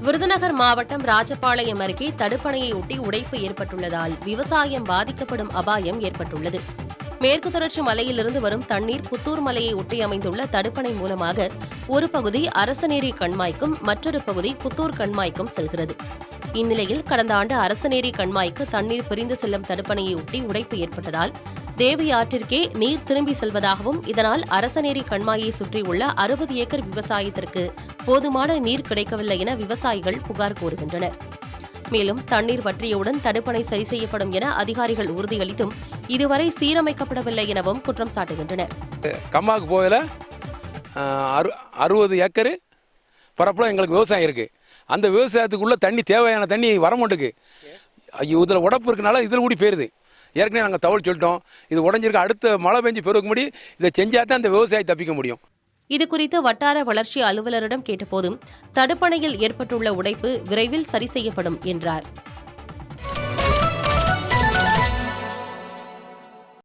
விருதுநகர் மாவட்டம் ராஜபாளையம் அருகே தடுப்பணையை ஒட்டி உடைப்பு ஏற்பட்டுள்ளதால் விவசாயம் பாதிக்கப்படும் அபாயம் ஏற்பட்டுள்ளது. மேற்கு தொடர்ச்சி மலையிலிருந்து வரும் தண்ணீர் புத்தூர் மலையை ஒட்டி அமைந்துள்ள தடுப்பணை மூலமாக ஒரு பகுதி அரசநேரி கண்மாய்க்கும் மற்றொரு பகுதி புத்தூர் கண்மாய்க்கும் செல்கிறது. இந்நிலையில் கடந்த ஆண்டு அரசநேரி கண்மாய்க்கு தண்ணீர் பிரிந்து செல்லும் தடுப்பணையை ஒட்டி உடைப்பு ஏற்பட்டதால் தேவி ஆற்றிற்கே நீர் திரும்பி செல்வதாகவும் இதனால் அரசநேரி கண்மாயை சுற்றியுள்ள 60 ஏக்கர் விவசாயத்திற்கு போதுமான நீர் கிடைக்கவில்லை என விவசாயிகள் புகார் கூறுகின்றனர். மேலும் தண்ணீர் வற்றியவுடன் தடுப்பணை சரி செய்யப்படும் என அதிகாரிகள் உறுதியளித்தும் இதுவரை சீரமைக்கப்படவில்லை எனவும் குற்றம் சாட்டுகின்றனர். கம்மாக்கு போயில 60 ஏக்கர் பரப்புல எங்களுக்கு விவசாயம் இருக்கு. அந்த விவசாயத்துக்குள்ள தண்ணி தேவையான தண்ணி வரமாட்டுக்கு. இதில் உடப்பு இருக்கனால இதில் கூடி போயிருது. ஏற்கனவே நாங்கள் தகவல் சொல்லிட்டோம். இது உடஞ்சிருக்க அடுத்த மழை பெஞ்சு பெருக்க முடியும். இதை செஞ்சால் தான் அந்த விவசாயி தப்பிக்க முடியும். இதுகுறித்து வட்டார வளர்ச்சி அலுவலரிடம் கேட்டபோதும் தடுப்பணையில் ஏற்பட்டுள்ள உடைப்பு விரைவில் சரி செய்யப்படும் என்றார்.